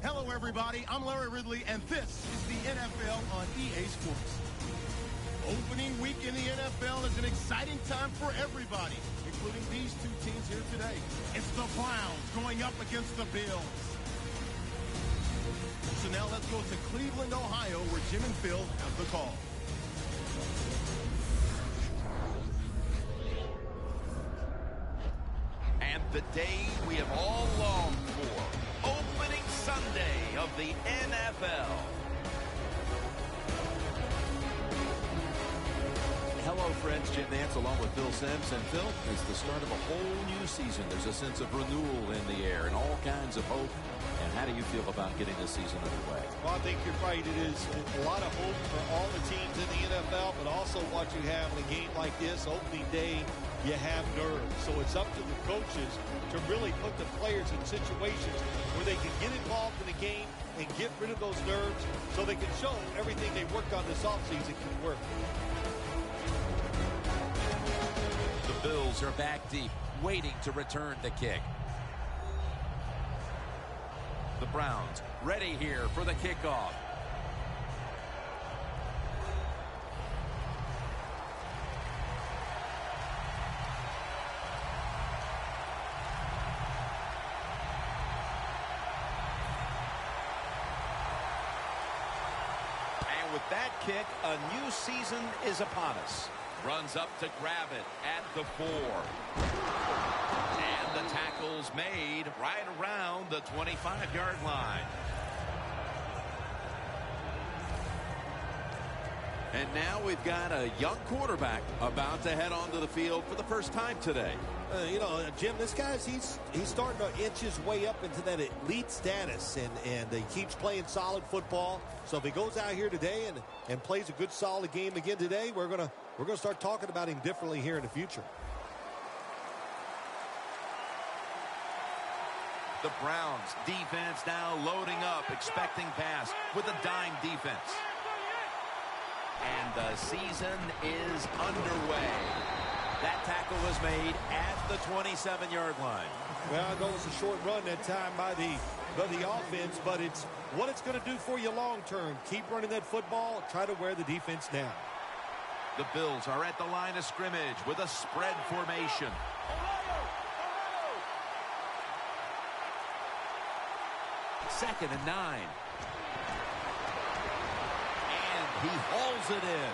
Hello, everybody. I'm Larry Ridley, and this is the NFL on EA Sports. Opening week in the NFL is an exciting time for everybody, including these two teams here today. It's the Browns going up against the Bills. So now let's go to Cleveland, Ohio, where Jim and Phil have the call. And the day we have all longed for, opening Sunday of the NFL. Hello, friends. Jim Nance along with Phil Simms. And Phil, it's the start of a whole new season. There's a sense of renewal in the air and all kinds of hope. And how do you feel about getting this season underway? Well, I think you're right. It is a lot of hope for all the teams in the NFL, but also what you have in a game like this, opening day, you have nerves. So it's up to the coaches to really put the players in situations where they can get involved in the game and get rid of those nerves so they can show everything they worked on this offseason can work. The Bills are back deep, waiting to return the kick. The Browns ready here for the kickoff. And with that kick, a new season is upon us. Runs up to grab it at the 4. And the tackle's made right around the 25-yard line. And now we've got a young quarterback about to head onto the field for the first time today. Jim, this guy's he's starting to inch his way up into that elite status, and he keeps playing solid football. So if he goes out here today and plays a good solid game again today, we're gonna start talking about him differently here in the future. The Browns defense now loading up, expecting pass with a dime defense. And the season is underway. That tackle was made at the 27-yard line. Well, I know it was a short run that time by the offense, but it's what it's going to do for you long term. Keep running that football, try to wear the defense down. The Bills are at the line of scrimmage with a spread formation. Second and 9. And he hauls it in.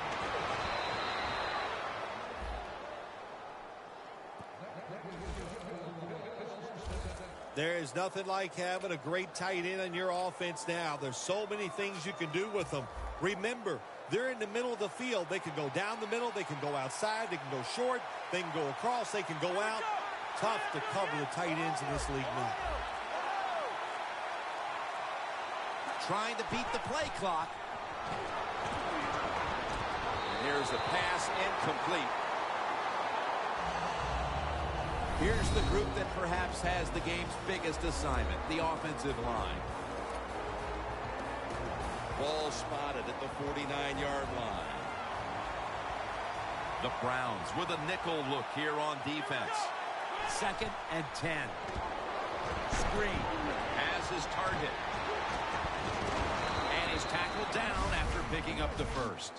There is nothing like having a great tight end in your offense now. There's so many things you can do with them. Remember, they're in the middle of the field. They can go down the middle. They can go outside. They can go short. They can go across. They can go out. Tough to cover the tight ends in this league now. Trying to beat the play clock. And here's the pass incomplete. Here's the group that perhaps has the game's biggest assignment, the offensive line. Ball spotted at the 49-yard line. The Browns with a nickel look here on defense. Second and 10. Screen has his target. And he's tackled down after picking up the first.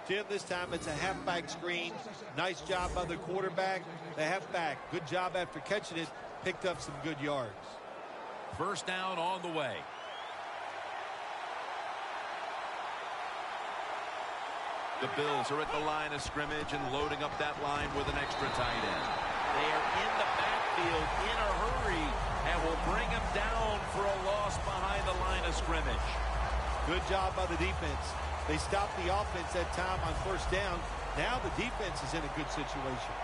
Jim, this time it's a halfback screen. Nice job by the quarterback. The halfback, good job after catching it. Picked up some good yards. First down on the way. The Bills are at the line of scrimmage and loading up that line with an extra tight end. They are in the backfield in a hurry and will bring him down for a loss behind the line of scrimmage. Good job by the defense. They stopped the offense that time on first down. Now the defense is in a good situation.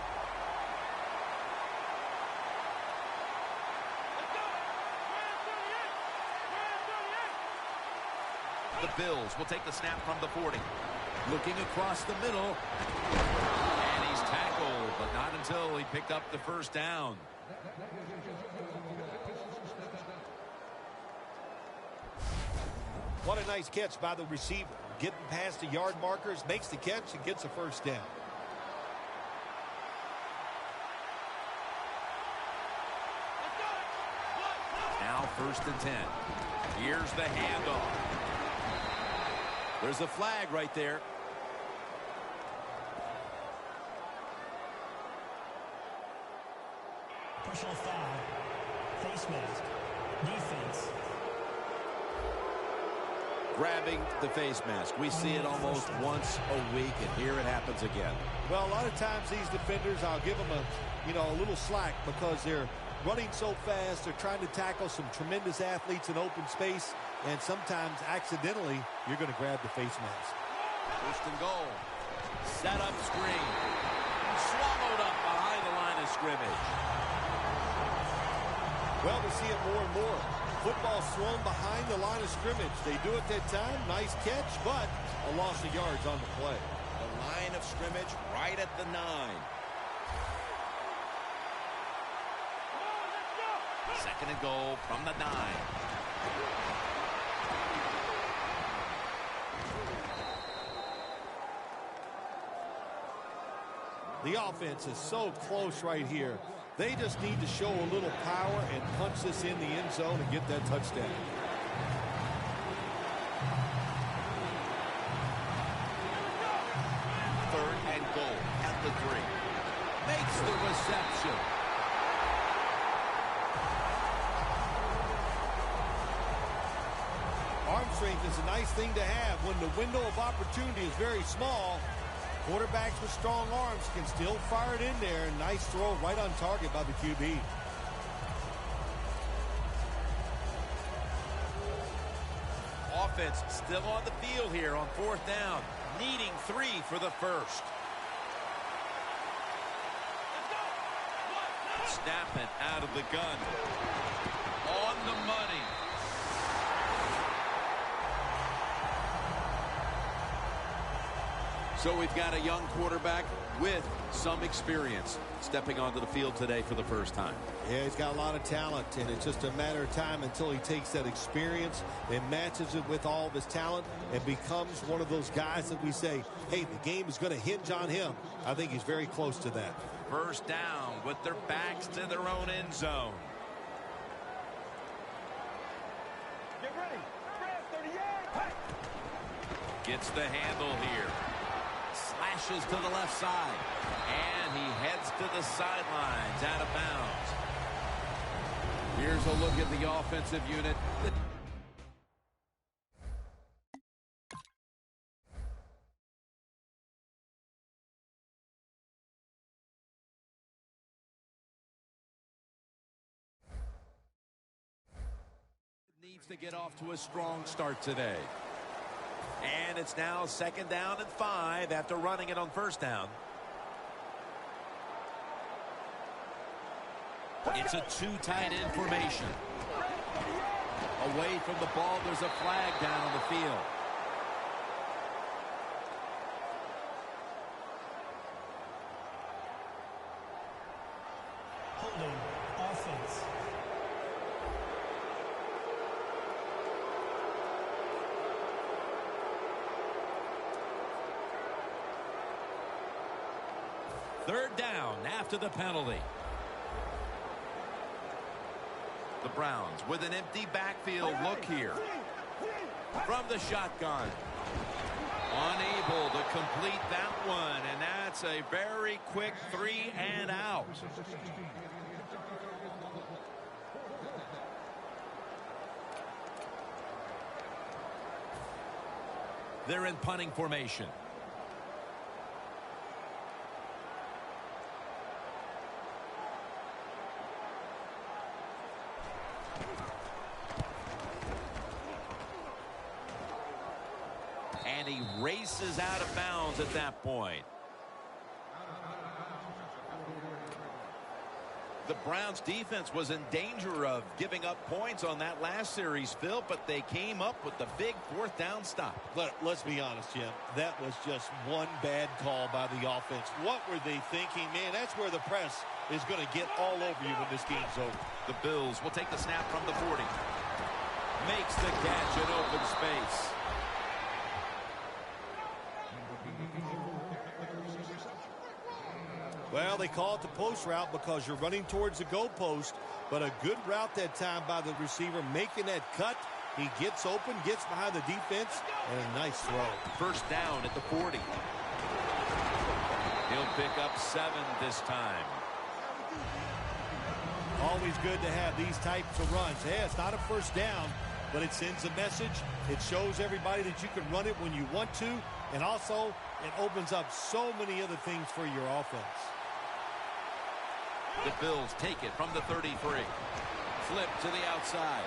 The Bills will take the snap from the 40. Looking across the middle. And he's tackled, but not until he picked up the first down. What a nice catch by the receiver. Getting past the yard markers, makes the catch, and gets a first down. Now 1st and 10. Here's the handoff. There's a flag right there. Personal foul. Face mask. Defense. Grabbing the face mask. We see it almost once a week, and here it happens again. Well, a lot of times these defenders, I'll give them a little slack because they're running so fast. They're trying to tackle some tremendous athletes in open space, and sometimes accidentally you're going to grab the face mask. First and goal. Set up screen. Swallowed up behind the line of scrimmage. Well, we see it more and more. Football thrown behind the line of scrimmage. They do it that time. Nice catch, but a loss of yards on the play. The line of scrimmage right at the 9. Second and goal from the 9. The offense is so close right here. They just need to show a little power and punch this in the end zone and get that touchdown. Third and goal at the 3. Makes the reception. Arm strength is a nice thing to have when the window of opportunity is very small. Quarterbacks with strong arms can still fire it in there. Nice throw right on target by the QB. Offense still on the field here on 4th down. Needing 3 for the first. Snapping out of the gun. On the money. So we've got a young quarterback with some experience stepping onto the field today for the first time. Yeah, he's got a lot of talent, and it's just a matter of time until he takes that experience and matches it with all of his talent and becomes one of those guys that we say, hey, the game is going to hinge on him. I think he's very close to that. First down with their backs to their own end zone. Get ready. 38. Gets the handle here. Slashes to the left side. And he heads to the sidelines out of bounds. Here's a look at the offensive unit. Needs to get off to a strong start today. And it's now 2nd down and 5 after running it on 1st down. It's a 2 tight end formation. Away from the ball, there's a flag down on the field. Holding. Offense. Third down after the penalty. The Browns with an empty backfield look here. From the shotgun. Unable to complete that one, and that's a very quick 3 and out. They're in punting formation. And he races out of bounds at that point. The Browns defense was in danger of giving up points on that last series, Phil, but they came up with the big 4th down stop. Let's be honest, Jim. That was just one bad call by the offense. What were they thinking? Man, that's where the press is going to get all over you when this game's over. The Bills will take the snap from the 40. Makes the catch in open space. Well, they call it the post route because you're running towards the goal post, but a good route that time by the receiver, making that cut He gets open, gets behind the defense, and a nice throw. First down at the 40. He'll pick up 7 this time. Always good to have these types of runs. Hey, it's not a first down, but it sends a message. It shows everybody that you can run it when you want to, and also it opens up so many other things for your offense. The Bills take it from the 33. Flip to the outside.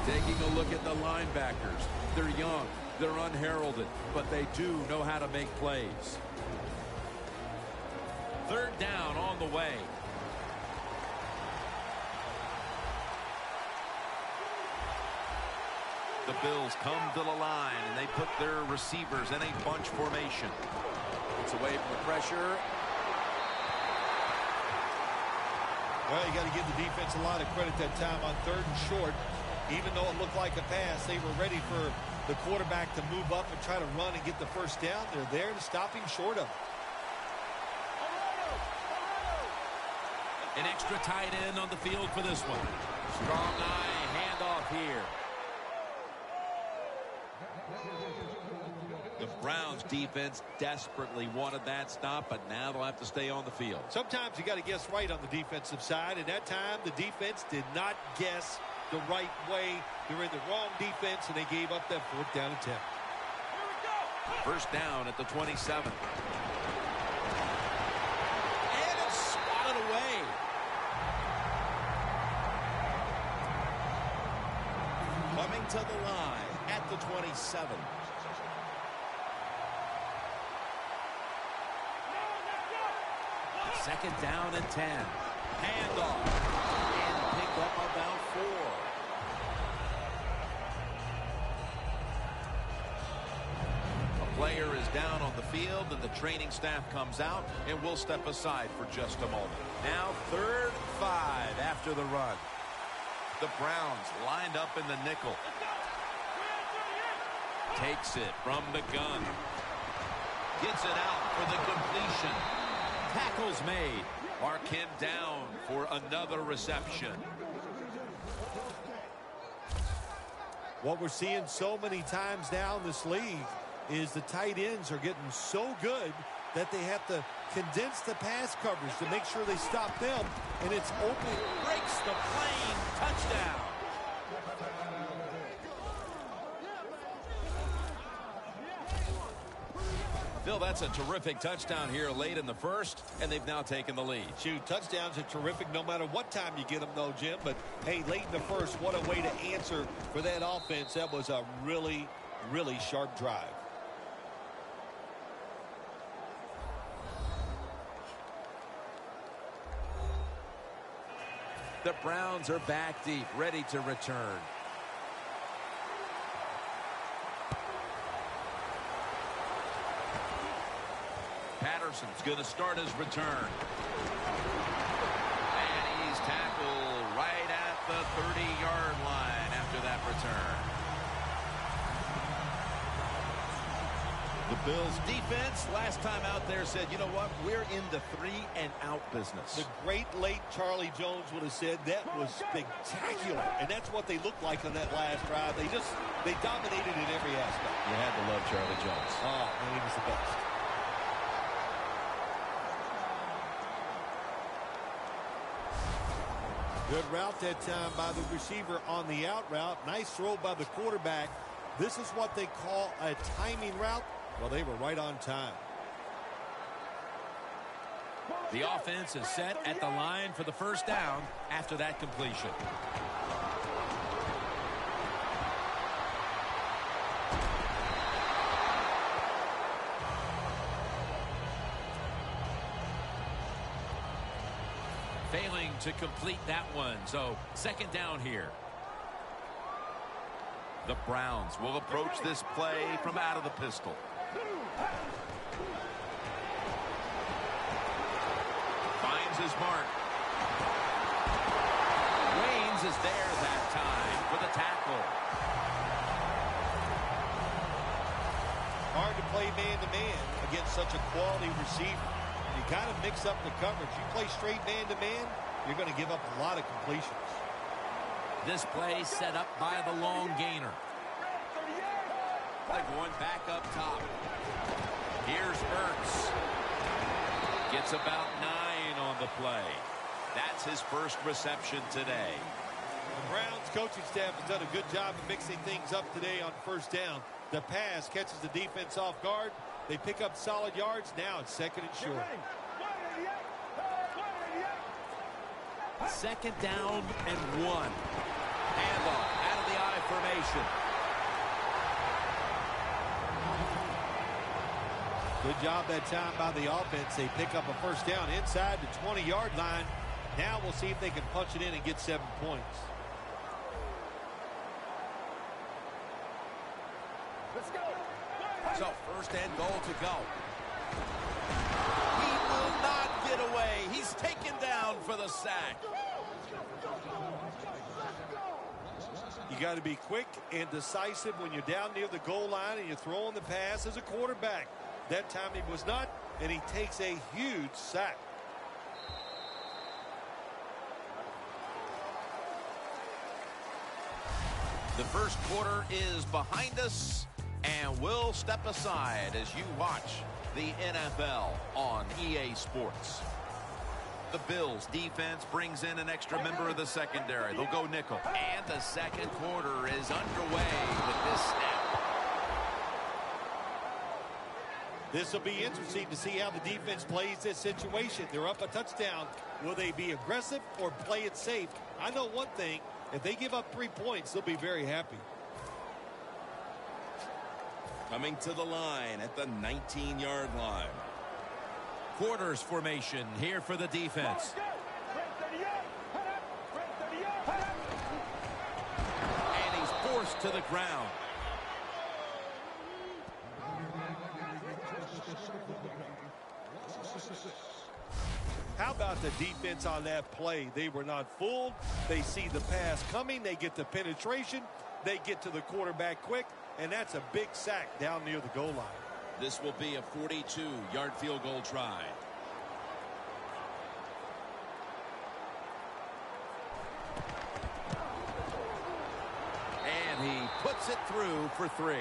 Taking a look at the linebackers. They're young, they're unheralded, but they do know how to make plays. Third down on the way. The Bills come to the line, and they put their receivers in a bunch formation. It's away from the pressure. Well, you got to give the defense a lot of credit that time on 3rd and short. Even though it looked like a pass, they were ready for the quarterback to move up and try to run and get the first down. They're there to stop him short of it. An extra tight end on the field for this one. Strong eye handoff here. The Browns defense desperately wanted that stop, but now they'll have to stay on the field. Sometimes you got to guess right on the defensive side, and that time the defense did not guess the right way. They were in the wrong defense, and they gave up that 4th down attempt. First down at the 27. And it's swatted away. Coming to the line at the 27. Second down and 10. Handoff. And picked up about 4. A player is down on the field, and the training staff comes out, and we'll step aside for just a moment. Now 3rd and 5 after the run. The Browns lined up in the nickel. Takes it from the gun. Gets it out for the completion. Tackles made. Mark him down for another reception. What we're seeing so many times now in this league is the tight ends are getting so good that they have to condense the pass coverage to make sure they stop them, and it's open. Breaks the plane. Touchdown. Phil, that's a terrific touchdown here late in the first, and they've now taken the lead. Shoot, touchdowns are terrific no matter what time you get them, though, Jim. But, hey, late in the first, what a way to answer for that offense. That was a really, really sharp drive. The Browns are back deep, ready to return. Patterson's going to start his return. And he's tackled right at the 30-yard line after that return. The Bills defense last time out there said, you know what, we're in the 3-and-out business. The great late Charlie Jones would have said that was spectacular. And that's what they looked like on that last drive. They dominated in every aspect. You had to love Charlie Jones. Oh, man, he was the best. Good route that time by the receiver on the out route. Nice throw by the quarterback. This is what they call a timing route. Well, they were right on time. The offense is set at the line for the first down after that completion. Failing to complete that one, so second down here. The Browns will approach this play from out of the pistol. Finds his mark. Waynes is there that time for the tackle. Hard to play man-to-man against such a quality receiver. You got to mix up the coverage. You play straight man-to-man, you're going to give up a lot of completions. This play set up by the long gainer. They're going back up top. Here's Ertz. Gets about 9 on the play. That's his first reception today. The Browns coaching staff has done a good job of mixing things up today on first down. The pass catches the defense off guard. They pick up solid yards. Now it's 2nd and short. 2nd down and 1. Handoff out of the I formation. Good job that time by the offense. They pick up a first down inside the 20-yard line. Now we'll see if they can punch it in and get 7 points. Let's go. So 1st and goal to go. He will not get away. He's taken down for the sack. You got to be quick and decisive when you're down near the goal line and you're throwing the pass as a quarterback. That time he was not, and he takes a huge sack. The first quarter is behind us, and we'll step aside as you watch the NFL on EA Sports. The Bills defense brings in an extra member of the secondary. They'll go nickel. And the second quarter is underway with this snap. This will be interesting to see how the defense plays this situation. They're up a touchdown. Will they be aggressive or play it safe? I know one thing. If they give up 3 points, they'll be very happy. Coming to the line at the 19-yard line. Quarters formation here for the defense. And he's forced to the ground. How about the defense on that play? They were not fooled. They see the pass coming. They get the penetration. They get to the quarterback quick. And that's a big sack down near the goal line. This will be a 42-yard field goal try. And he puts it through for 3.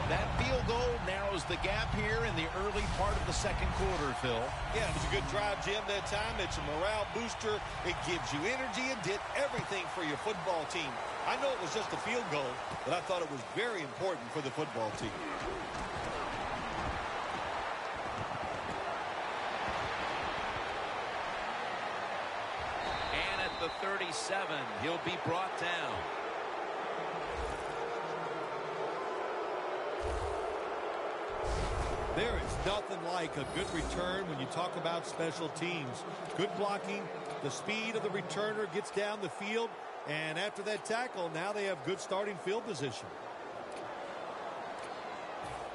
That field goal narrows the gap here in the early part of the second quarter, Phil. Yeah, it was a good drive, Jim, that time. It's a morale booster. It gives you energy and did everything for your football team. I know it was just a field goal, but I thought it was very important for the football team. And at the 37, he'll be brought down. There is nothing like a good return when you talk about special teams. Good blocking, the speed of the returner gets down the field, and after that tackle, now they have good starting field position.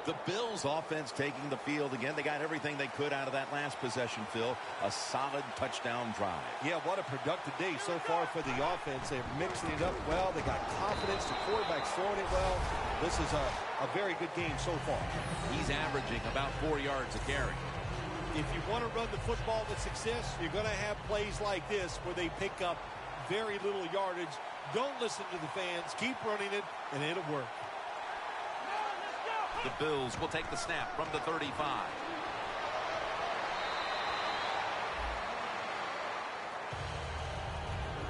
The Bills offense taking the field again. They got everything they could out of that last possession, Phil. A solid touchdown drive. Yeah, what a productive day so far for the offense. They're mixing it up well. They got confidence. The quarterback's throwing it well. This is a very good game so far. He's averaging about 4 yards a carry. If you want to run the football with success, you're going to have plays like this where they pick up very little yardage. Don't listen to the fans. Keep running it, and it'll work. The Bills will take the snap from the 35.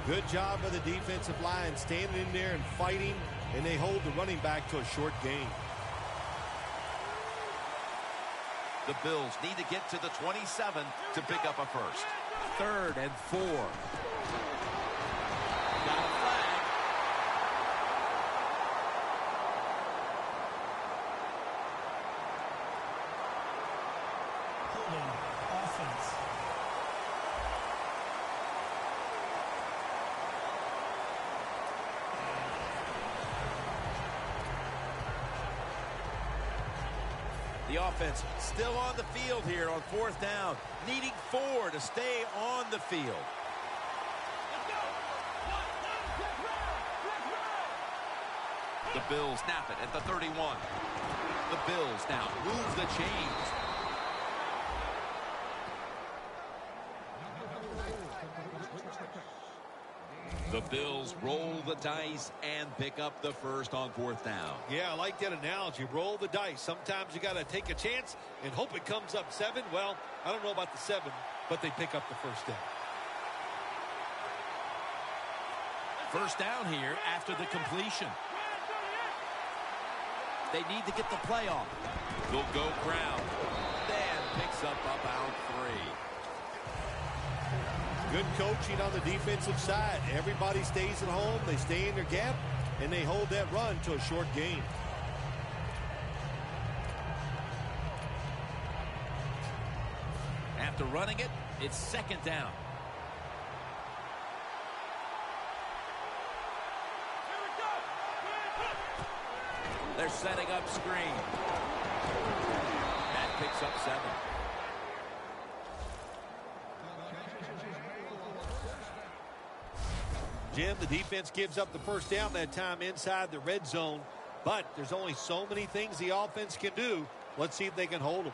Good job by the defensive line standing in there and fighting, and they hold the running back to a short gain. The Bills need to get to the 27 to pick up a first. 3rd and 4. Got a flag. Offense. The offense still on the field here on 4th down, needing 4 to stay on the field. The Bills snap it at the 31. The Bills now move the chains. The Bills roll the dice and pick up the first on 4th down. Yeah, I like that analogy. Roll the dice. Sometimes you got to take a chance and hope it comes up 7. Well, I don't know about the 7, but they pick up the first down. First down here after the completion. They need to get the play off. They'll go ground. Then picks up about 3. Good coaching on the defensive side. Everybody stays at home. They stay in their gap, and they hold that run to a short gain. After running it, it's 2nd down. They're setting up screen. That picks up 7. Jim, the defense gives up the first down that time inside the red zone, but there's only so many things the offense can do. Let's see if they can hold them.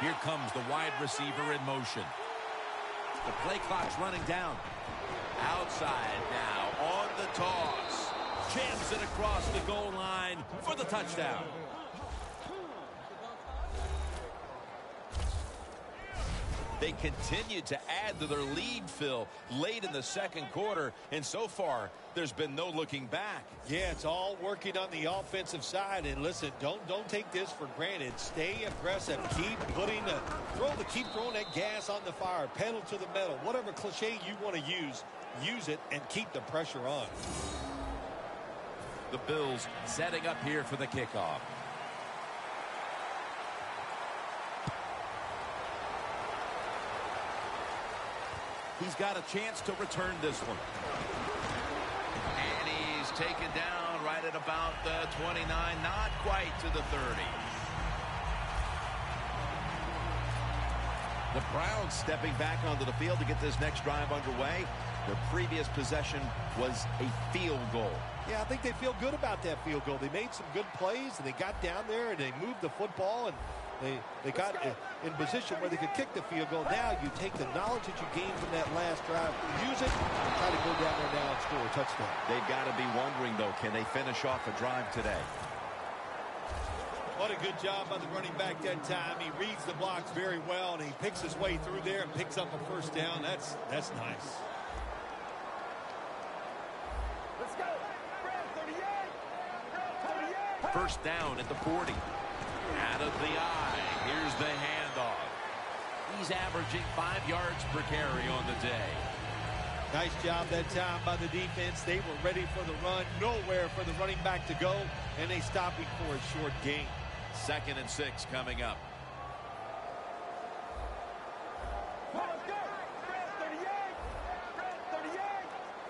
Here comes the wide receiver in motion. The play clock's running down. Outside now on the toss. Jams it across the goal line for the touchdown. They continue to add to their lead, Phil, late in the 2nd quarter, and so far there's been no looking back. Yeah, it's all working on the offensive side, and listen, don't take this for granted. Stay aggressive. Keep throwing that gas on the fire, pedal to the metal, whatever cliche you want to use it and keep the pressure on. The Bills setting up here for the kickoff. He's got a chance to return this one. And he's taken down right at about the 29, not quite to the 30. The Browns stepping back onto the field to get this next drive underway. Their previous possession was a field goal. Yeah, I think they feel good about that field goal. They made some good plays, and they got down there, and they moved the football, and they got in position where they could kick the field goal. Now you take the knowledge that you gained from that last drive, use it, and try to go down there now and score a touchdown. They've got to be wondering, though, can they finish off a drive today? What a good job by the running back that time. He reads the blocks very well, and he picks his way through there and picks up a first down. That's nice. Let's go. 38. First down at the 40. Out of the eye. Here's the handoff. He's averaging 5 yards per carry on the day. Nice job that time by the defense. They were ready for the run. Nowhere for the running back to go, and they stopped him for a short gain. 2nd and 6 coming up.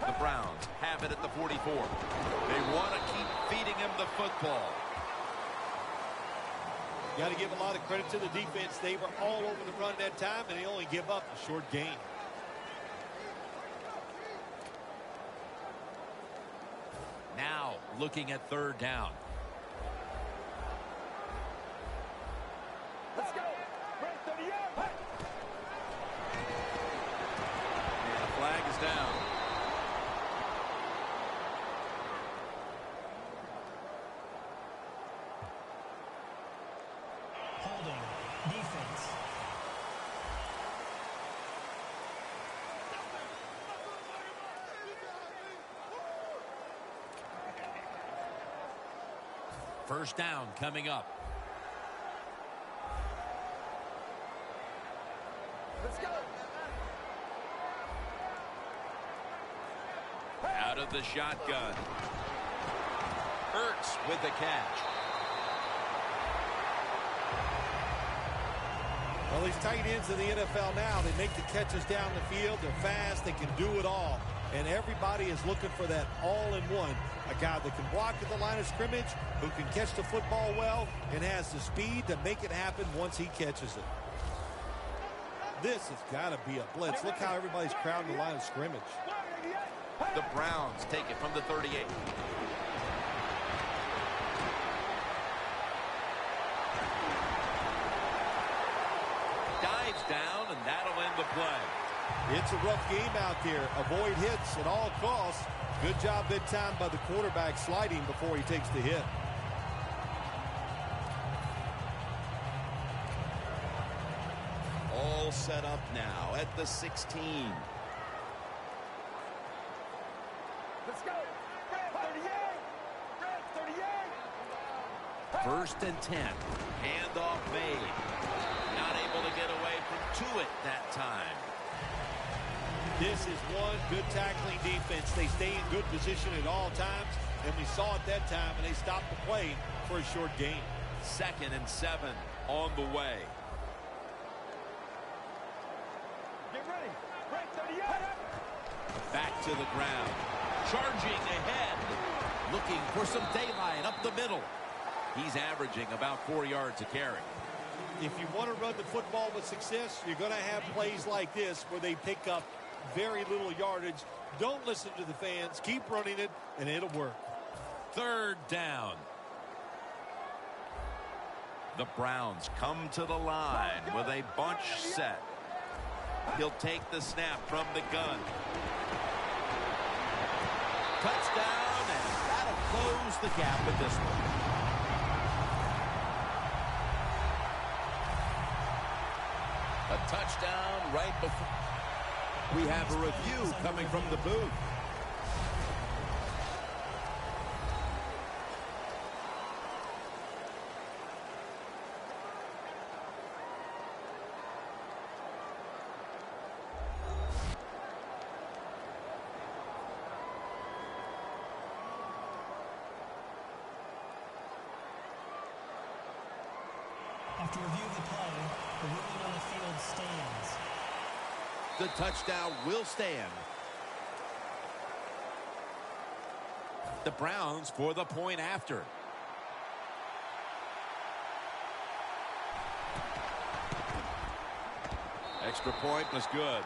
The Browns have it at the 44. They want to keep feeding him the football. Got to give a lot of credit to the defense. They were all over the run that time, and they only give up a short gain. Now looking at 3rd down. Let's go. And the flag is down. Holding. Defense. First down coming up. Let's go. Out of the shotgun. Ertz with the catch. Well, these tight ends in the NFL now, they make the catches down the field. They're fast. They can do it all. And everybody is looking for that all-in-one. A guy that can block at the line of scrimmage, who can catch the football well, and has the speed to make it happen once he catches it. This has got to be a blitz. Look how everybody's crowding the line of scrimmage. The Browns take it from the 38. down, and that'll end the play. It's a rough game out there. Avoid hits at all costs. Good job that time by the quarterback sliding before he takes the hit. All set up now at the 16. Let's go. 38. 38. First and 10. Handoff made. Not able to get away from Tuitt that time. This is one good tackling defense. They stay in good position at all times, and we saw it that time, and they stopped the play for a short gain. 2nd and 7 on the way. Get ready. Break 38. Back to the ground. Charging ahead. Looking for some daylight up the middle. He's averaging about 4 yards a carry. If you want to run the football with success, you're going to have plays like this where they pick up very little yardage. Don't listen to the fans. Keep running it, and it'll work. 3rd down. The Browns come to the line with a bunch set. He'll take the snap from the gun. Touchdown, and that'll close the gap in this one. A touchdown right before. We have a review coming from the booth. After review of the play, the ruling on the field stands. The touchdown will stand. The Browns for the point after. Extra point was good.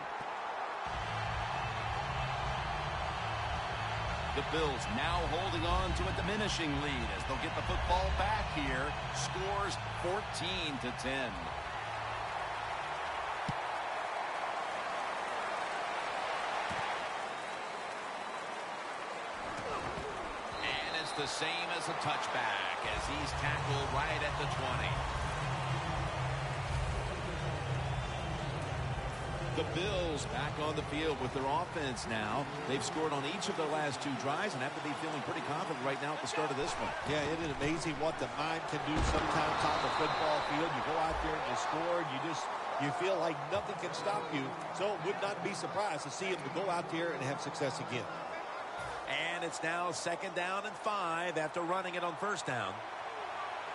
The Bills now holding on to a diminishing lead as they'll get the football back here. Scores 14-10. And it's the same as a touchback as he's tackled right at the 20. The Bills back on the field with their offense now. They've scored on each of their last 2 drives and have to be feeling pretty confident right now at the start of this one. Yeah, it is amazing what the mind can do sometimes on the football field. You go out there and you score, and you feel like nothing can stop you. So would not be surprised to see him to go out there and have success again. And it's now 2nd down and 5 after running it on 1st down.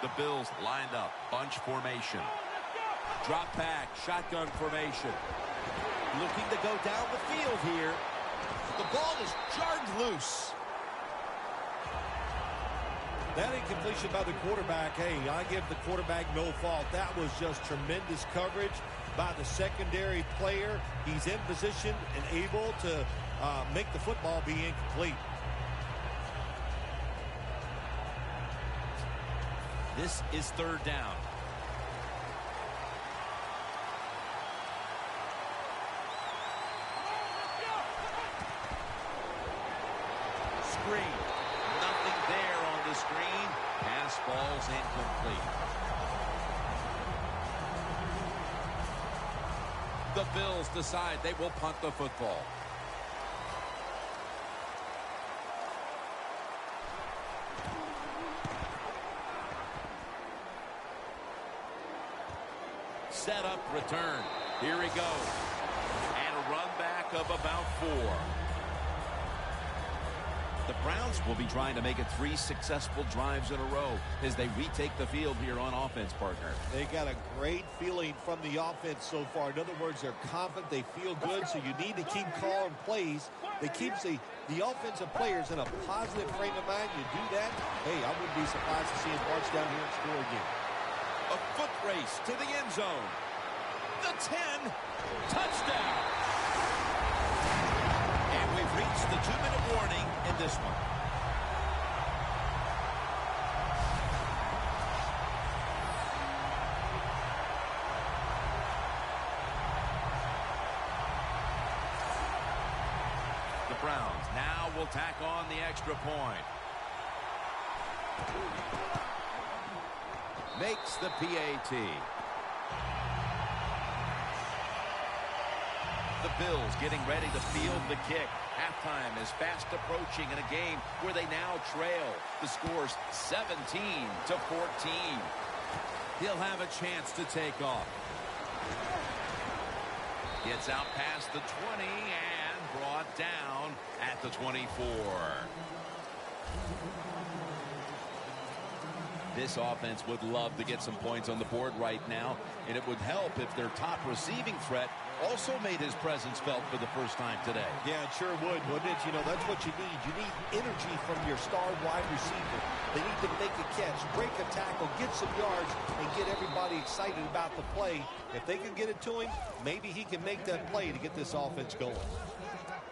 The Bills lined up, bunch formation. Drop back, shotgun formation. Looking to go down the field here. The ball is jarred loose. That incompletion by the quarterback, hey, I give the quarterback no fault. That was just tremendous coverage by the secondary player. He's in position and able to make the football be incomplete. This is 3rd down. Screen. Nothing there on the screen. Pass ball's incomplete. The Bills decide they will punt the football. Set up, return. Here he goes. And a run back of about 4. The Browns will be trying to make it 3 successful drives in a row as they retake the field here on offense, partner. They got a great feeling from the offense so far. In other words, they're confident, they feel good, so you need to keep calling plays. That keeps the offensive players in a positive frame of mind. You do that, hey, I wouldn't be surprised to see him march down here and score again. A foot race to the end zone. The 10, touchdown. And we've reached the 2-minute warning in this one. Browns now will tack on the extra point. Makes the PAT. The Bills getting ready to field the kick. Halftime is fast approaching in a game where they now trail. The score's 17-14. He'll have a chance to take off. Gets out past the 20 and brought down at the 24. This offense would love to get some points on the board right now, and it would help if their top receiving threat also made his presence felt for the first time today. Yeah, it sure would, wouldn't it? You know, that's what you need. You need energy from your star wide receiver. They need to make a catch, break a tackle, get some yards, and get everybody excited about the play. If they can get it to him, maybe he can make that play to get this offense going.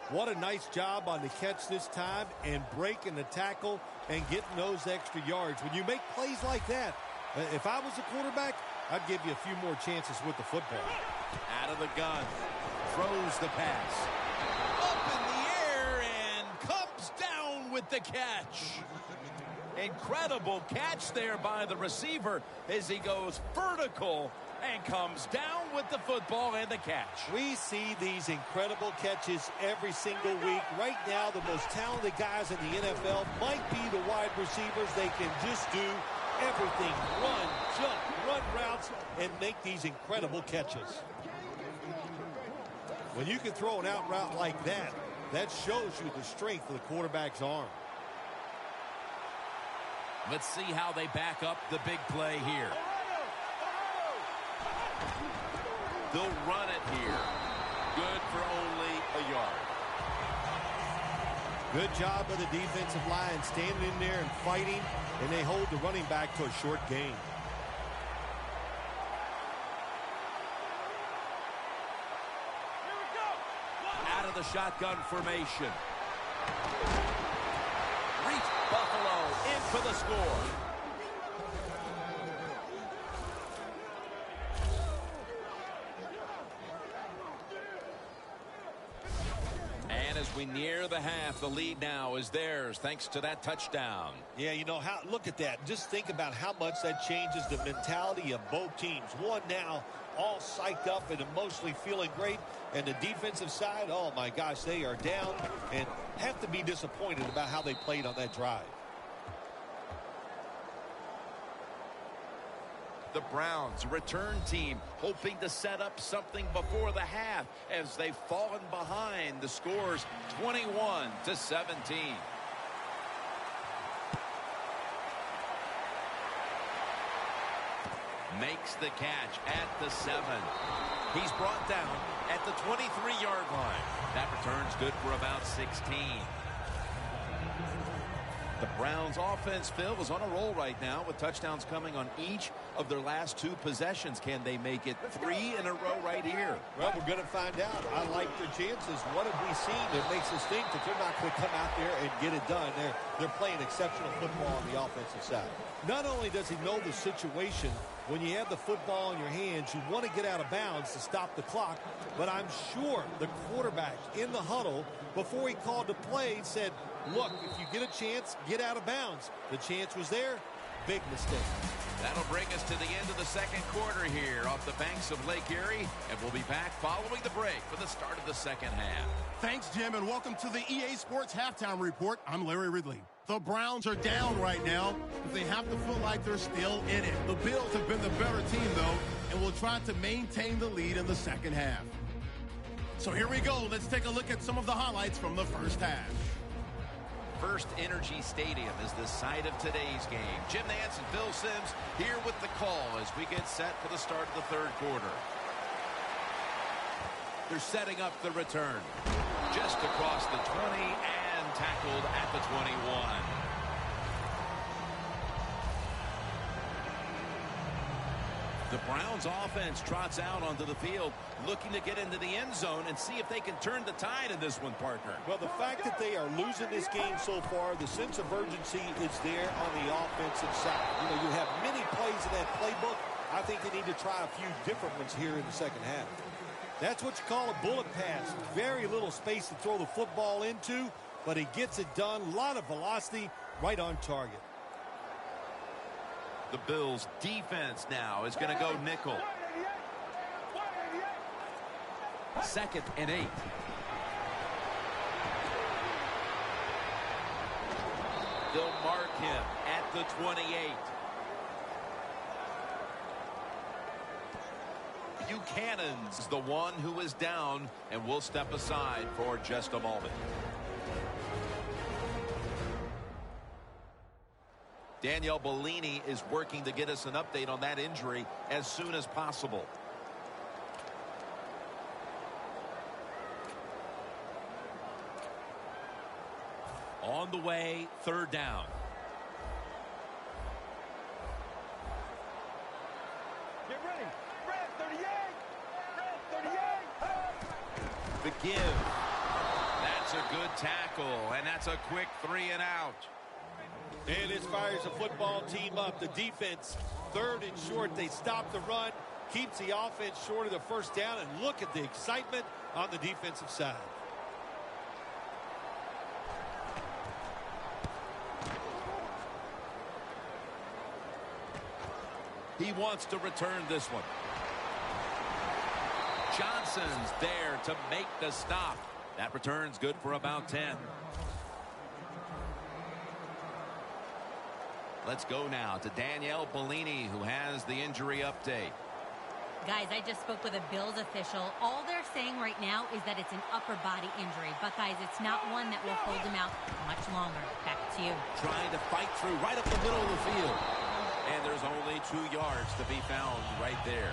What a nice job on the catch this time and breaking the tackle and getting those extra yards. When you make plays like that, if I was a quarterback, I'd give you a few more chances with the football. Out of the gun, throws the pass. Up in the air and comes down with the catch. Incredible catch there by the receiver as he goes vertical and comes down with the football and the catch. We see these incredible catches every single week. Right now, the most talented guys in the NFL might be the wide receivers. They can just do everything. Run, jump, run routes, and make these incredible catches. When you can throw an out route like that, that shows you the strength of the quarterback's arm. Let's see how they back up the big play here. They'll run it here. Good for only a yard. Good job of the defensive line standing in there and fighting, and they hold the running back to a short gain. Out of the shotgun formation. Reach Buffalo in for the score. As we near the half, the lead now is theirs thanks to that touchdown. Yeah, you know, look at that. Just think about how much that changes the mentality of both teams. One now all psyched up and emotionally feeling great, and the defensive side, oh my gosh, they are down and have to be disappointed about how they played on that drive. The Browns, return team, hoping to set up something before the half as they've fallen behind. The score's 21-17. Makes the catch at the 7. He's brought down at the 23-yard line. That return's good for about 16. The Browns offense, Phil, is on a roll right now with touchdowns coming on each of their last 2 possessions. Can they make it 3 in a row right here? Well, we're going to find out. I like their chances. What have we seen that makes us think that they're not going to come out there and get it done? They're playing exceptional football on the offensive side. Not only does he know the situation, when you have the football in your hands, you want to get out of bounds to stop the clock, but I'm sure the quarterback in the huddle, before he called the play, said, look, if you get a chance, get out of bounds. The chance was there. Big mistake. That'll bring us to the end of the second quarter here off the banks of Lake Erie, and we'll be back following the break for the start of the second half. Thanks, Jim, and welcome to the EA Sports Halftime Report. I'm Larry Ridley. The Browns are down right now, but they have to feel like they're still in it. The Bills have been the better team, though, and will try to maintain the lead in the second half. So here we go. Let's take a look at some of the highlights from the first half. First Energy Stadium is the site of today's game. Jim Nantz and Phil Simms here with the call as we get set for the start of the third quarter. They're setting up the return. Just across the 20 and tackled at the 21. The Browns offense trots out onto the field, looking to get into the end zone and see if they can turn the tide in this one, partner. Well, the fact that they are losing this game so far, the sense of urgency is there on the offensive side. You know, you have many plays in that playbook. I think they need to try a few different ones here in the second half. That's what you call a bullet pass. Very little space to throw the football into, but he gets it done. A lot of velocity, right on target. The Bills defense now is going to go nickel. 2nd and 8. They'll mark him at the 28. Buchanan's the one who is down, and we'll step aside for just a moment. Danielle Bellini is working to get us an update on that injury as soon as possible. On the way, 3rd down. Get ready. Red 38. Red 38. The give. That's a good tackle, and that's a quick 3 and out. And this fires the football team up. The defense, 3rd and short. They stop the run, keeps the offense short of the 1st down, and look at the excitement on the defensive side. He wants to return this one. Johnson's there to make the stop. That return's good for about 10. Let's go now to Danielle Bellini, who has the injury update. Guys, I just spoke with a Bills official. All they're saying right now is that it's an upper body injury. But, guys, it's not one that will hold him out much longer. Back to you. Trying to fight through right up the middle of the field. And there's only 2 yards to be found right there.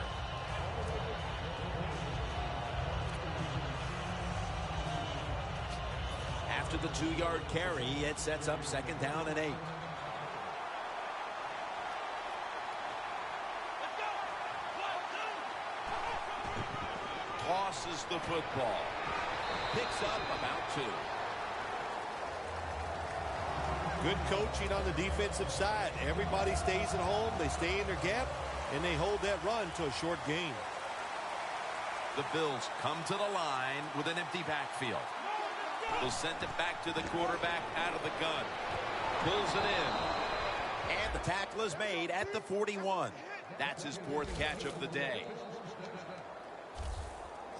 After the 2-yard carry, it sets up 2nd down and 8. Tosses the football. Picks up about 2. Good coaching on the defensive side. Everybody stays at home. They stay in their gap, and they hold that run to a short gain. The Bills come to the line with an empty backfield. They'll send it back to the quarterback out of the gun. Pulls it in. And the tackle is made at the 41. That's his 4th catch of the day.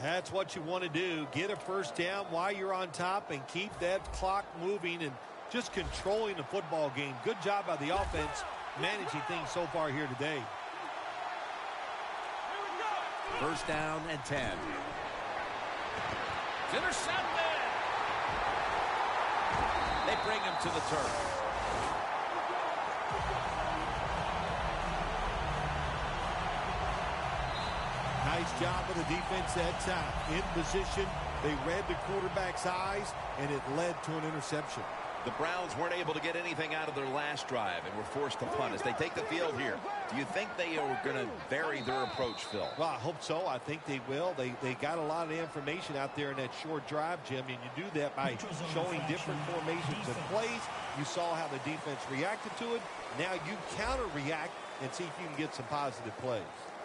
That's what you want to do. Get a 1st down while you're on top and keep that clock moving and just controlling the football game. Good job by the offense managing things so far here today. 1st down and 10. It's intercepted. They bring him to the turf. Nice job of the defense that time. In position, they read the quarterback's eyes, and it led to an interception. The Browns weren't able to get anything out of their last drive and were forced to punt as they take the field here. Do you think they are going to vary their approach, Phil? Well, I hope so. I think they will. They got a lot of information out there in that short drive, Jim, and you do that by showing different formations and plays. You saw how the defense reacted to it. Now you counter-react and see if you can get some positive plays.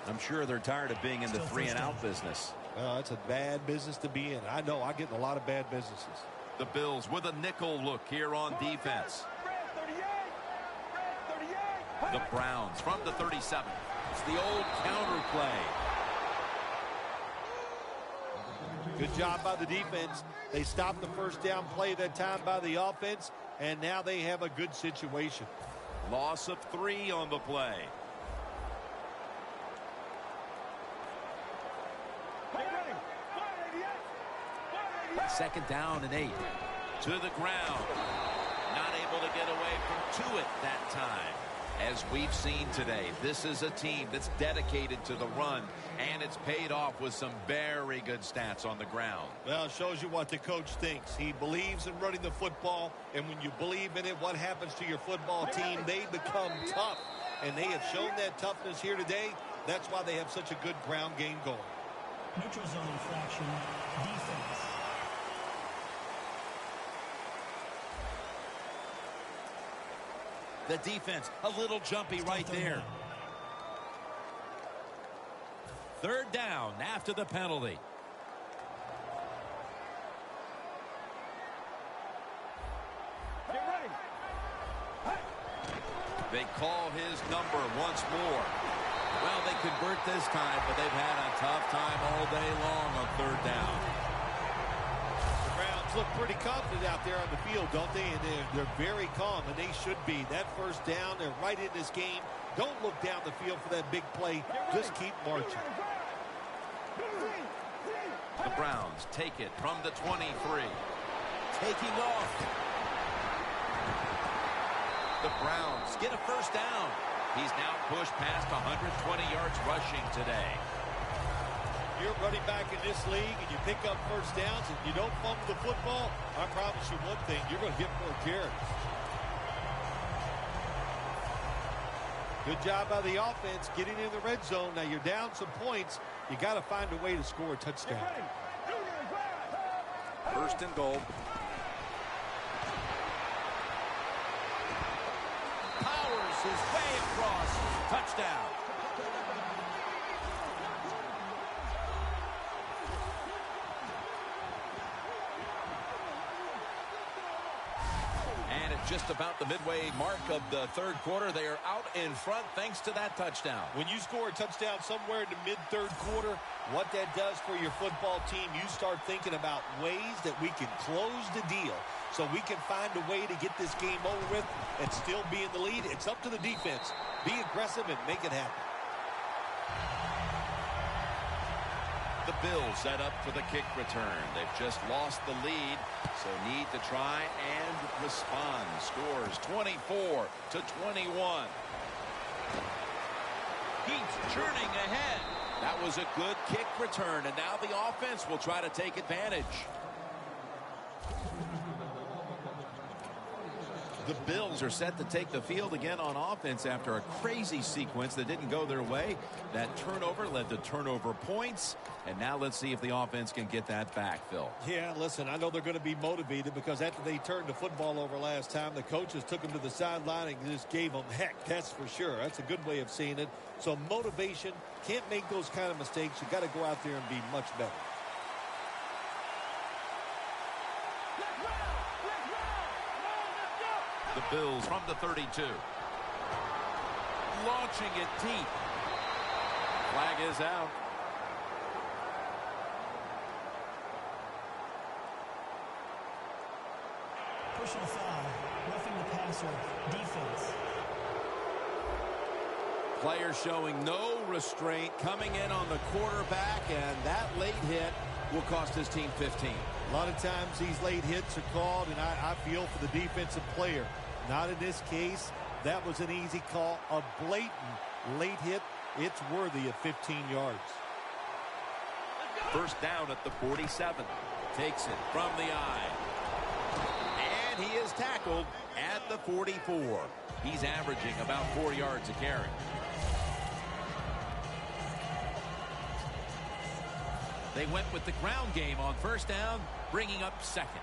I'm sure they're tired of being in the 3-and-out business. Well, it's a bad business to be in. I know. I get in a lot of bad businesses. The Bills with a nickel look here on defense. The Browns from the 37. It's the old counter play. Good job by the defense. They stopped the 1st down play that time by the offense, and now they have a good situation. Loss of 3 on the play. Second down and 8. To the ground. Not able to get away from Tuitt that time. As we've seen today, this is a team that's dedicated to the run, and it's paid off with some very good stats on the ground. Well, it shows you what the coach thinks. He believes in running the football, and when you believe in it, what happens to your football team? They become tough, and they have shown that toughness here today. That's why they have such a good ground game going. Neutral zone infraction, defense. The defense, a little jumpy right there. 3rd down after the penalty. They call his number once more. Well, they convert this time, but they've had a tough time all day long on third down. The Browns look pretty confident out there on the field, don't they? And they're very calm, and they should be. That first down, they're right in this game. Don't look down the field for that big play. Just keep marching. The Browns take it from the 23. Taking off. The Browns get a first down. He's now pushed past 120 yards rushing today. You're running back in this league and you pick up first downs and you don't fumble the football, I promise you one thing, you're going to get more carries. Good job by the offense getting in the red zone. Now you're down some points. You got to find a way to score a touchdown. First and goal. Powers his way across. Touchdown. And at just about the midway mark of the third quarter, they are out in front thanks to that touchdown. When you score a touchdown somewhere in the mid-third quarter, what that does for your football team, you start thinking about ways that we can close the deal so we can find a way to get this game over with and still be in the lead. It's up to the defense. Be aggressive and make it happen. The Bills set up for the kick return. They've just lost the lead, so need to try and respond. Scores 24-21. Keeps churning ahead. That was a good kick return, and now the offense will try to take advantage. The Bills are set to take the field again on offense after a crazy sequence that didn't go their way. That turnover led to turnover points, and now let's see if the offense can get that back, Phil. Yeah, listen, I know they're going to be motivated because after they turned the football over last time, the coaches took them to the sideline and just gave them heck, that's for sure. That's a good way of seeing it. So motivation, can't make those kind of mistakes. You got to go out there and be much better. The Bills from the 32. Launching it deep. Flag is out. Pushing a foul. Roughing the passer. Defense. Player showing no restraint coming in on the quarterback, and that late hit will cost his team 15. A lot of times these late hits are called, and I feel for the defensive player. Not in this case. That was an easy call. A blatant late hit. It's worthy of 15 yards. First down at the 47. Takes it from the eye. And he is tackled at the 44. He's averaging about 4 yards a carry. They went with the ground game on first down, bringing up second.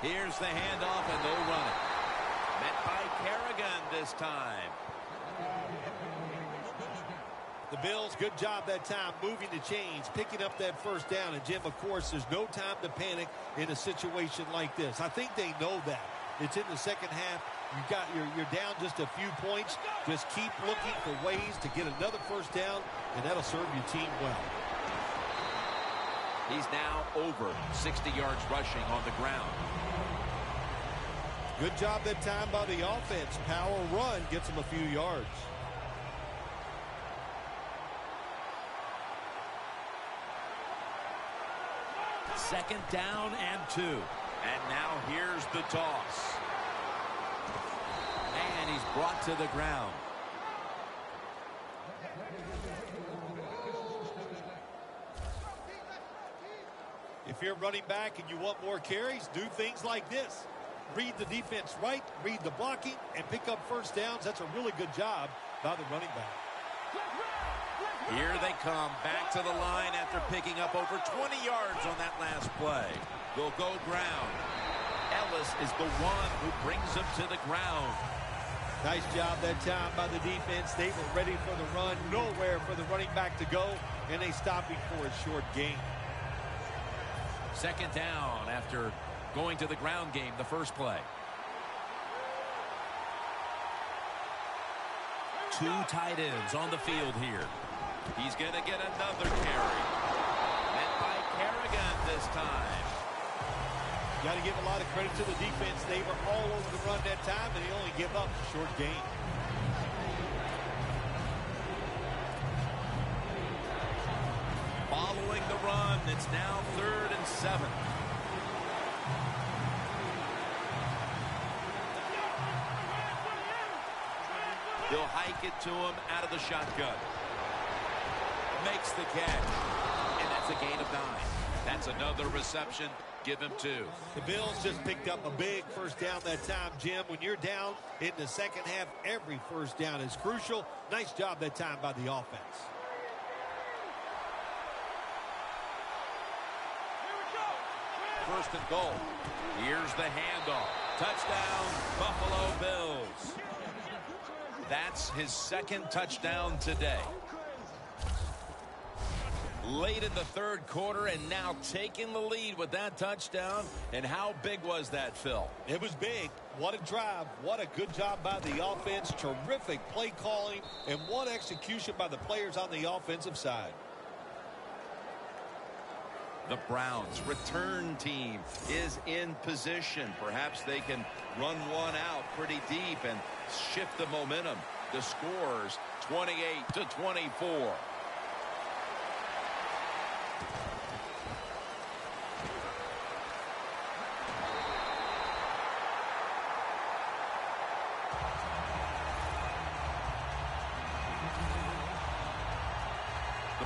Here's the handoff, and they'll run it. Met by Kerrigan this time. The Bills, good job that time, moving the chains, picking up that first down. And, Jim, of course, there's no time to panic in a situation like this. I think they know that. It's in the second half. You're down just a few points. Just keep looking for ways to get another first down, and that'll serve your team well. He's now over 60 yards rushing on the ground. Good job that time by the offense. Power run gets them a few yards. Second down and 2. And now here's the toss. And he's brought to the ground. If you're running back and you want more carries, do things like this. Read the defense right, read the blocking, and pick up first downs. That's a really good job by the running back. Here they come back to the line after picking up over 20 yards on that last play. They'll go ground. Ellis is the one who brings them to the ground. Nice job that time by the defense. They were ready for the run. Nowhere for the running back to go, and they stopped him for a short gain. Second down after Going to the ground game the first play. Two tight ends on the field here. He's going to get another carry. Met by Kerrigan this time. Got to give a lot of credit to the defense. They were all over the run that time, and they only give up a short gain. Following the run, it's now 3rd and 7. He'll hike it to him out of the shotgun. Makes the catch. And that's a gain of 9. That's another reception. Give him 2. The Bills just picked up a big first down that time, Jim. When you're down in the second half, every first down is crucial. Nice job that time by the offense. First and goal. Here's the handoff. Touchdown, Buffalo Bills. That's his 2nd touchdown today. Late in the 3rd quarter and now taking the lead with that touchdown. And how big was that, Phil? It was big. What a drive. What a good job by the offense. Terrific play calling and what execution by the players on the offensive side. The Browns return team is in position. Perhaps they can run one out pretty deep and shift the momentum. The scores 28-24.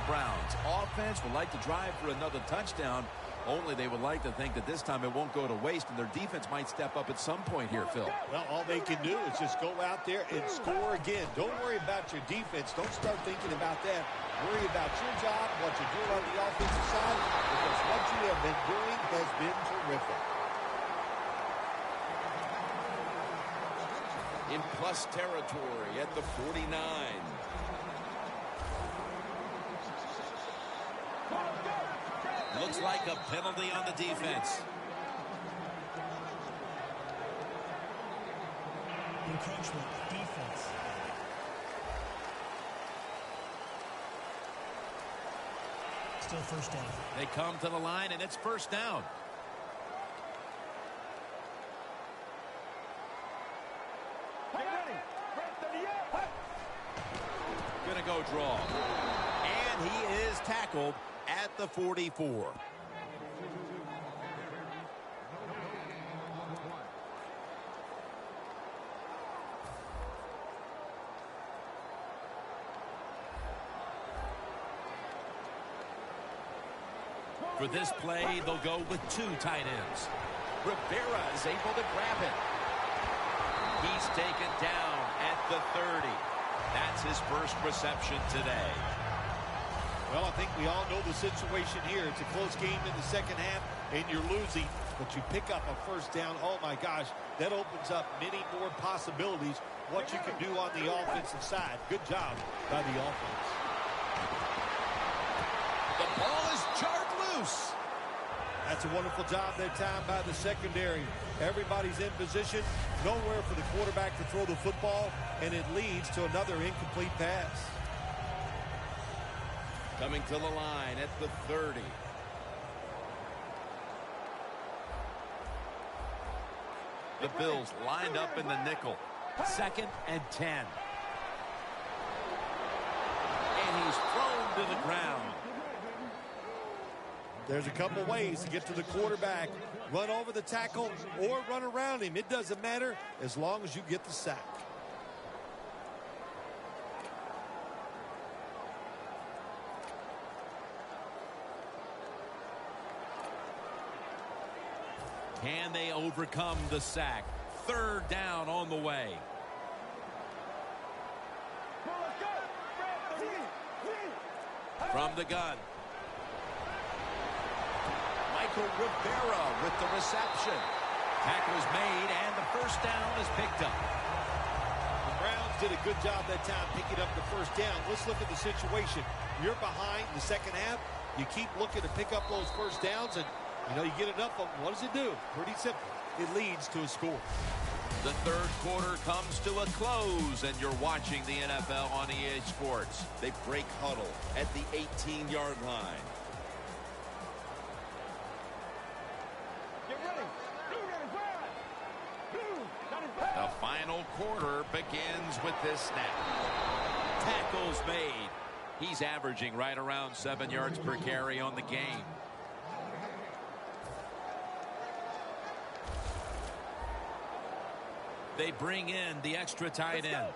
Browns offense would like to drive for another touchdown, only they would like to think that this time it won't go to waste and their defense might step up at some point here, Phil. Well, all they can do is just go out there and score again. Don't worry about your defense. Don't start thinking about that. Worry about your job, what you're doing on the offensive side, because what you have been doing has been terrific. In plus territory at the 49. Looks like a penalty on the defense. Encroachment, defense. Still first down. They come to the line, and it's first down. Get ready. Gonna go draw. And he is tackled at the 44. For this play, they'll go with 2 tight ends. Rivera is able to grab it. He's taken down at the 30. That's his first reception today. Well, I think we all know the situation here. It's a close game in the second half, and you're losing, but you pick up a first down. Oh, my gosh, that opens up many more possibilities, what you can do on the offensive side. Good job by the offense. The ball is jarred loose. That's a wonderful job that time by the secondary. Everybody's in position, nowhere for the quarterback to throw the football, and it leads to another incomplete pass. Coming to the line at the 30. The Bills lined up in the nickel. 2nd and 10. And he's thrown to the ground. There's a couple ways to get to the quarterback. Run over the tackle or run around him. It doesn't matter as long as you get the sack. Can they overcome the sack? 3rd down on the way. From the gun. Michael Rivera with the reception. Tackle is made, and the first down is picked up. The Browns did a good job that time picking up the first down. Let's look at the situation. You're behind the second half. You keep looking to pick up those first downs, and You know, you get enough of them. What does it do? Pretty simple. It leads to a score. The third quarter comes to a close, and you're watching the NFL on EA Sports. They break huddle at the 18-yard line. Get ready. The final quarter begins with this snap. Tackles made. He's averaging right around 7 yards per carry on the game. They bring in the extra tight end.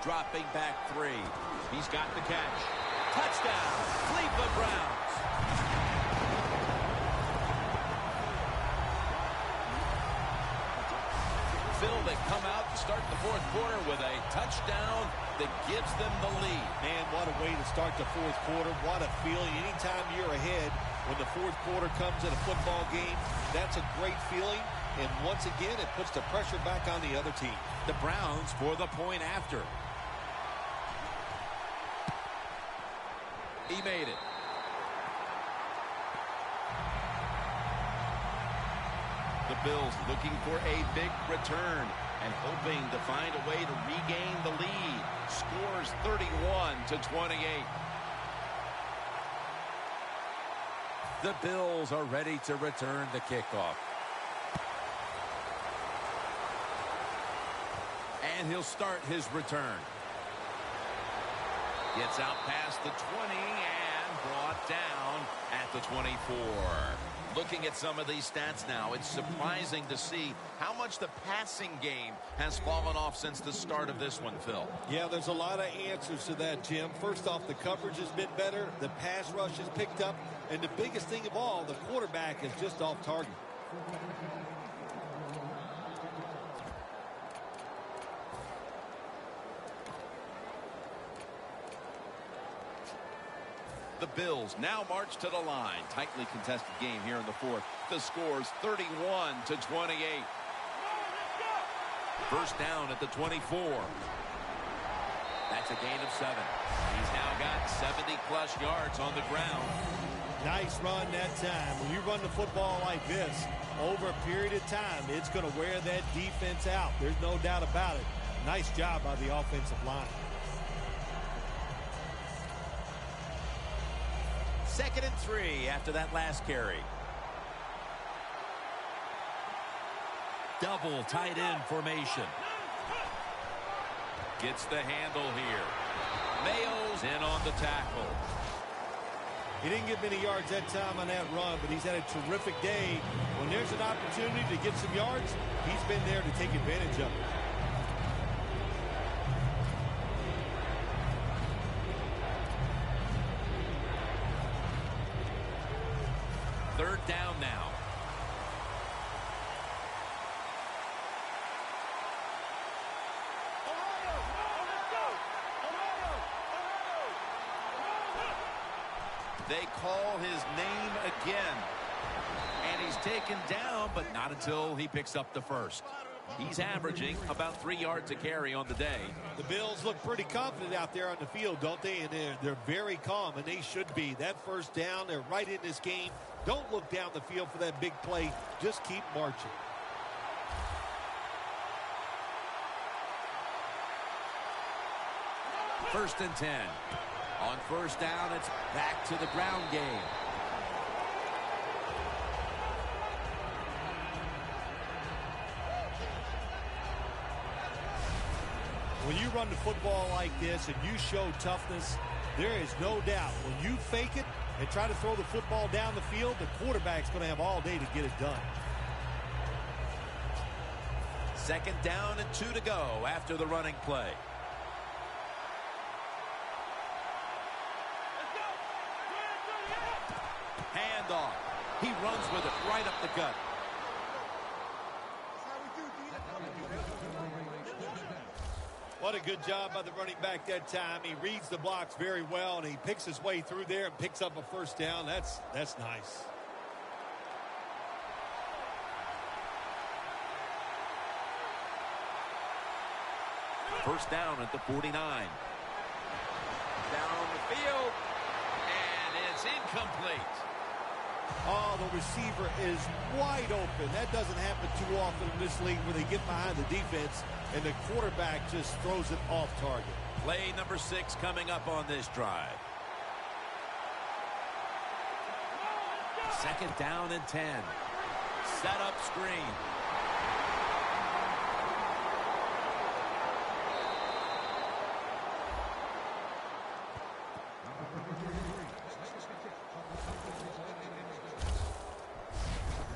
Dropping back 3. He's got the catch. Touchdown, Cleveland Browns. Phil, they come out to start the fourth quarter with a touchdown that gives them the lead. Man, what a way to start the fourth quarter. What a feeling. Anytime you're ahead when the fourth quarter comes in a football game, that's a great feeling. And once again, it puts the pressure back on the other team. The Browns for the point after. He made it. The Bills looking for a big return and hoping to find a way to regain the lead. Scores 31-28. The Bills are ready to return the kickoff. And he'll start his return. Gets out past the 20 and brought down at the 24. Looking at some of these stats now, it's surprising to see how much the passing game has fallen off since the start of this one, Phil. Yeah, there's a lot of answers to that, Jim. First off, the coverage has been better. The pass rush has picked up. And the biggest thing of all, the quarterback is just off target. The Bills now march to the line. Tightly contested game here in the fourth. The score's 31-28. First down at the 24. That's a gain of 7. He's now got 70-plus yards on the ground. Nice run that time. When you run the football like this, over a period of time, it's going to wear that defense out. There's no doubt about it. Nice job by the offensive line. 2nd and 3 after that last carry. Double tight end formation. Gets the handle here. Mayo's in on the tackle. He didn't get many yards that time on that run, but he's had a terrific day. When there's an opportunity to get some yards, he's been there to take advantage of it. Third down now. They call his name again. And he's taken down, but not until he picks up the first. He's averaging about 3 yards a carry on the day. The Bills look pretty confident out there on the field, don't they? And they're very calm, and they should be. That first down, they're right in this game. Don't look down the field for that big play. Just keep marching. First and 10. On first down, it's back to the ground game. When you run the football like this and you show toughness, there is no doubt when you fake it and try to throw the football down the field, the quarterback's going to have all day to get it done. 2nd down and 2 to go after the running play. Handoff. He runs with it right up the gut. What a good job by the running back that time. He reads the blocks very well, and he picks his way through there and picks up a first down. That's nice. First down at the 49. Down the field. incomplete. Oh, the receiver is wide open. That doesn't happen too often in this league where they get behind the defense and the quarterback just throws it off target. Play number 6 coming up on this drive. 2nd down and 10. Set up screen.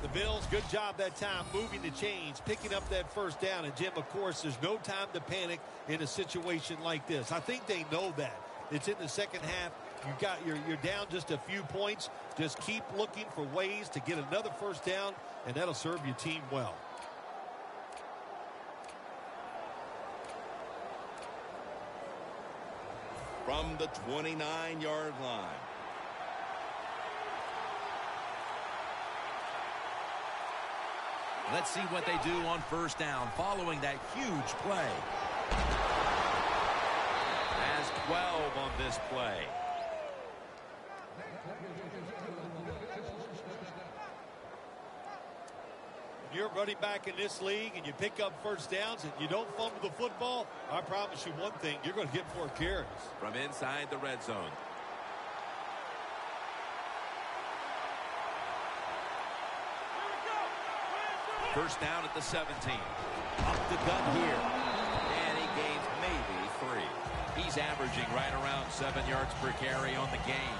The Bills, good job that time moving the chains, picking up that 1st down. And, Jim, of course, there's no time to panic in a situation like this. I think they know that. It's in the 2nd half. You're down just a few points. Just keep looking for ways to get another 1st down, and that'll serve your team well. From the 29-yard line. Let's see what they do on 1st down following that huge play. Has 12 on this play. You're running back in this league and you pick up 1st downs and you don't fumble the football, I promise you one thing, you're going to get more carries. From inside the red zone. First down at the 17. Up the gut here. And he gains maybe 3. He's averaging right around 7 yards per carry on the game.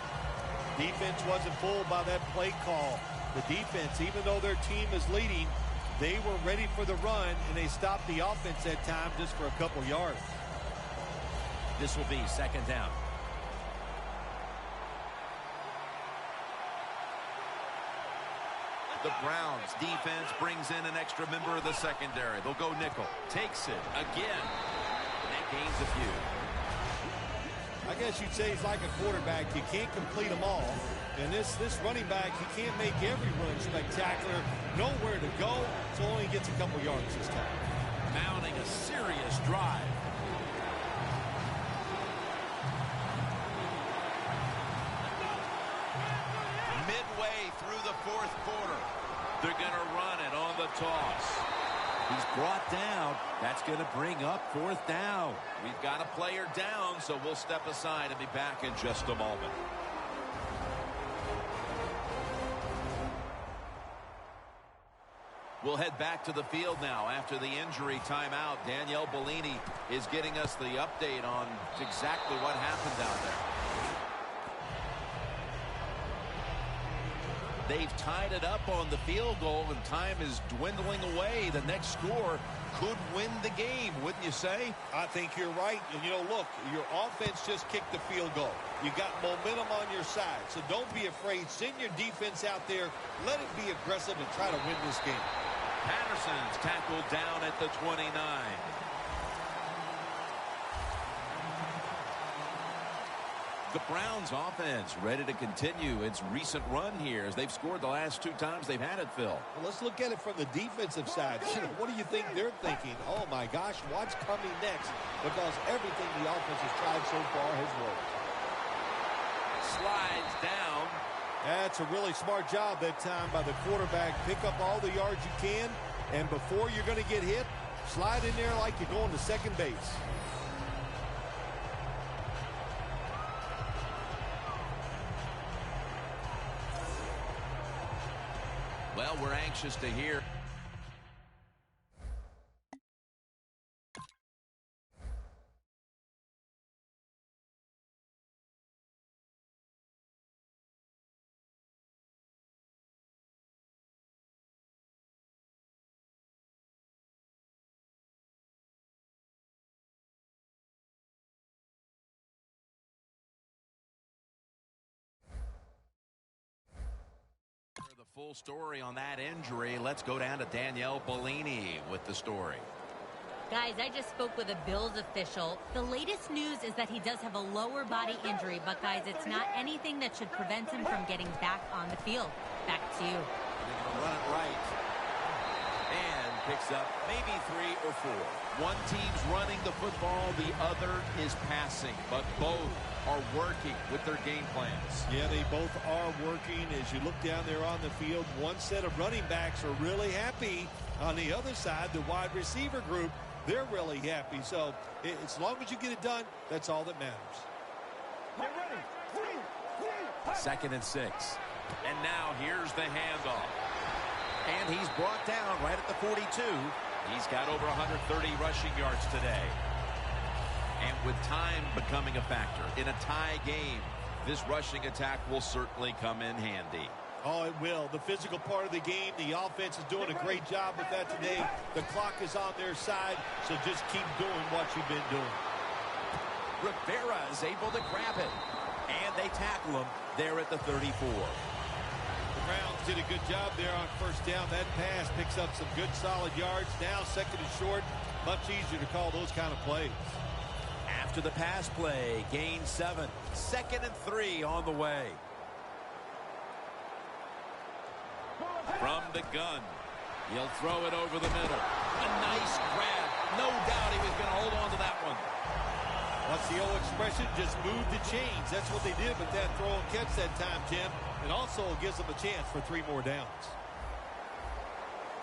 Defense wasn't fooled by that play call. The defense, even though their team is leading, they were ready for the run, and they stopped the offense that time just for a couple yards. This will be 2nd down. The Browns defense brings in an extra member of the secondary. They'll go nickel. Takes it again. That gains a few. I guess you'd say he's like a quarterback. You can't complete them all. And this running back, he can't make every run spectacular. Nowhere to go, so only gets a couple yards this time. Mounting a serious drive. Midway through the 4th quarter, they're going to run it on the toss. He's brought down. That's going to bring up 4th down. We've got a player down, so we'll step aside and be back in just a moment. We'll head back to the field now after the injury timeout. Danielle Bellini is getting us the update on exactly what happened down there. They've tied it up on the field goal, and time is dwindling away. The next score could win the game, wouldn't you say? I think you're right. And, look, your offense just kicked the field goal. You got momentum on your side, so don't be afraid. Send your defense out there. Let it be aggressive and try to win this game. Patterson's tackled down at the 29. The Browns offense ready to continue its recent run here as they've scored the last 2 times they've had it, Phil. Well, let's look at it from the defensive side. What do you think they're thinking? Oh, my gosh, what's coming next? Because everything the offense has tried so far has worked. Slides down. That's a really smart job that time by the quarterback. Pick up all the yards you can, and before you're going to get hit, slide in there like you're going to second base. Well, we're anxious to hear. The full story on that injury. Let's go down to Danielle Bellini with the story. Guys, I just spoke with a Bills official. The latest news is that he does have a lower body injury, but guys, it's not anything that should prevent him from getting back on the field. Back to you. They're going to run it right. And picks up maybe 3 or 4. One team's running the football, the other is passing, but both are working with their game plans. Yeah, they both are working. As you look down there on the field, one set of running backs are really happy. On the other side, the wide receiver group, they're really happy. So as long as you get it done, that's all that matters. Get ready. 2nd and 6. And now here's the handoff. And he's brought down right at the 42. He's got over 130 rushing yards today. And with time becoming a factor in a tie game, this rushing attack will certainly come in handy. Oh, it will. The physical part of the game, the offense is doing a great job with that today. The clock is on their side, so just keep doing what you've been doing. Rivera is able to grab it. And they tackle him there at the 34. The Browns did a good job there on first down. That pass picks up some good solid yards. Now 2nd and short, much easier to call those kind of plays. After the pass play, gain 7. 2nd and 3 on the way. From the gun, he'll throw it over the middle. A nice grab. No doubt he was going to hold on to that one. What's the old expression? Just move the chains. That's what they did with that throw and catch that time, Jim. And also gives them a chance for 3 more downs.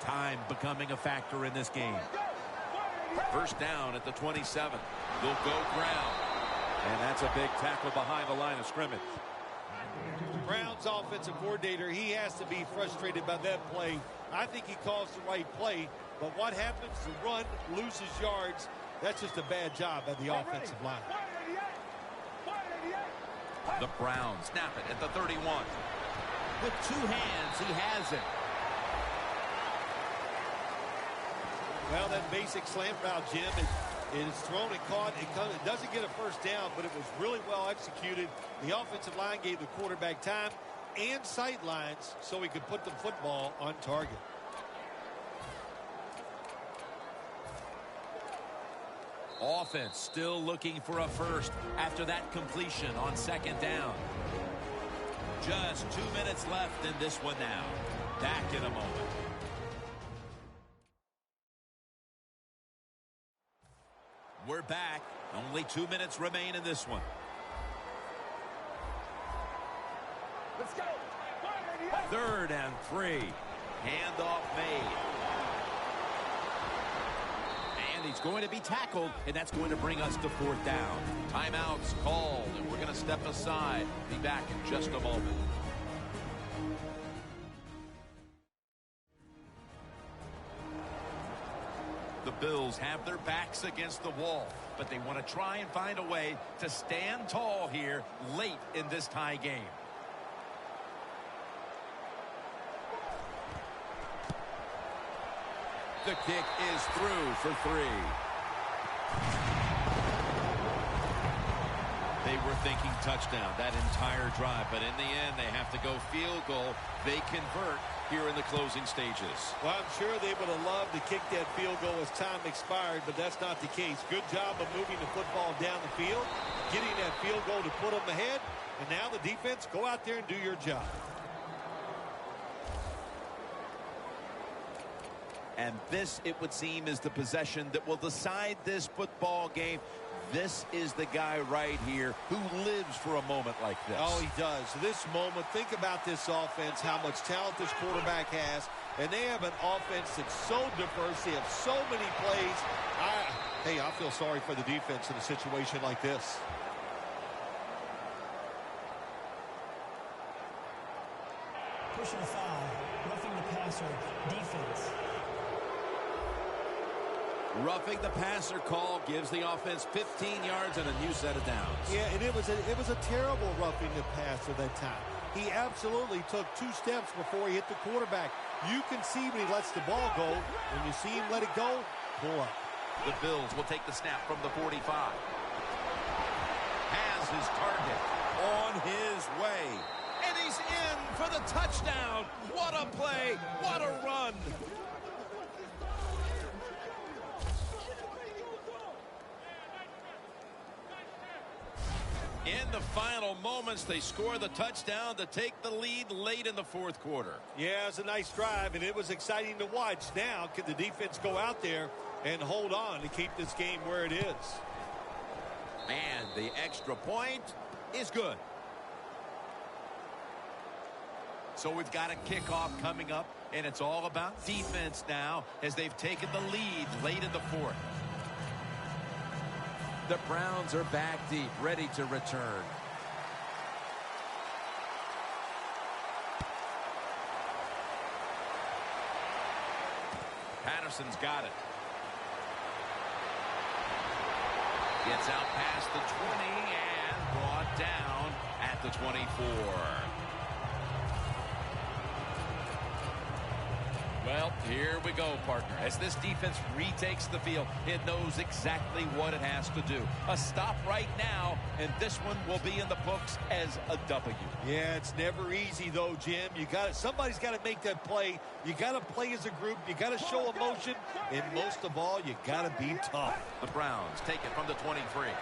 Time becoming a factor in this game. First down at the 27. They'll go ground. And that's a big tackle behind the line of scrimmage. Brown's offensive coordinator, he has to be frustrated by that play. I think he calls the right play, but what happens? The run loses yards. That's just a bad job by the offensive line. The Browns snap it at the 31. With 2 hands, he has it. Well, that basic slant route, Jim, it is thrown and caught. It doesn't get a first down, but it was really well executed. The offensive line gave the quarterback time and sight lines so he could put the football on target. Offense still looking for a first after that completion on 2nd down. Just 2 minutes left in this one now. Back in a moment. We're back. Only 2 minutes remain in this one. Let's go. 3rd and 3. Handoff made. And he's going to be tackled, and that's going to bring us to 4th down. Timeouts called, and we're going to step aside. Be back in just a moment. The Bills have their backs against the wall, but they want to try and find a way to stand tall here late in this tie game. The kick is through for 3. They were thinking touchdown that entire drive, but in the end, they have to go field goal. They convert here in the closing stages. Well, I'm sure they would have loved to kick that field goal as time expired, but that's not the case. Good job of moving the football down the field, getting that field goal to put them ahead, and now the defense, go out there and do your job. And this, it would seem, is the possession that will decide this football game. This is the guy right here who lives for a moment like this. Oh, he does. This moment, think about this offense, how much talent this quarterback has. And they have an offense that's so diverse. They have so many plays. I feel sorry for the defense in a situation like this. Pushing foul, roughing the passer, defense. Roughing the passer call gives the offense 15 yards and a new set of downs. Yeah, and it was a terrible roughing the passer that time. He absolutely took 2 steps before he hit the quarterback. You can see when he lets the ball go. When you see him let it go, pull up. The Bills will take the snap from the 45. Has his target on his way. And he's in for the touchdown. What a play. What a run. In the final moments, they score the touchdown to take the lead late in the fourth quarter. Yeah, it was a nice drive, and it was exciting to watch. Now, can the defense go out there and hold on to keep this game where it is? And the extra point is good. So we've got a kickoff coming up, and it's all about defense now as they've taken the lead late in the fourth. The Browns are back deep, ready to return. Patterson's got it. Gets out past the 20 and brought down at the 24. Well, here we go, partner. As this defense retakes the field, it knows exactly what it has to do. A stop right now, and this one will be in the books as a W. Yeah, it's never easy, though, Jim. Somebody's got to make that play. You got to play as a group. You got to show emotion. And most of all, you got to be tough. The Browns take it from the 23.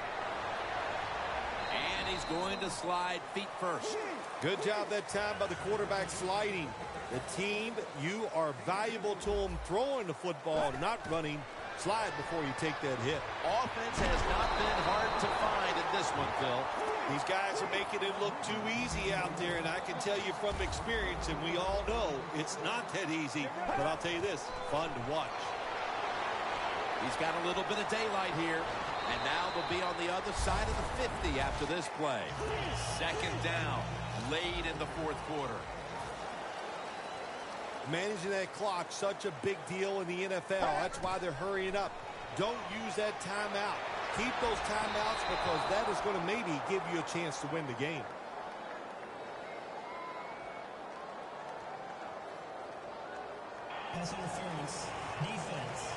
And he's going to slide feet first. Good job that time by the quarterback sliding. The team, you are valuable to them throwing the football, not running. Slide before you take that hit. Offense has not been hard to find in this one, Phil. These guys are making it look too easy out there, and I can tell you from experience, and we all know it's not that easy. But I'll tell you this, fun to watch. He's got a little bit of daylight here. And now they'll be on the other side of the 50 after this play. Second down, late in the fourth quarter. Managing that clock, such a big deal in the NFL. That's why they're hurrying up. Don't use that timeout. Keep those timeouts because that is going to maybe give you a chance to win the game. Pass interference. Defense.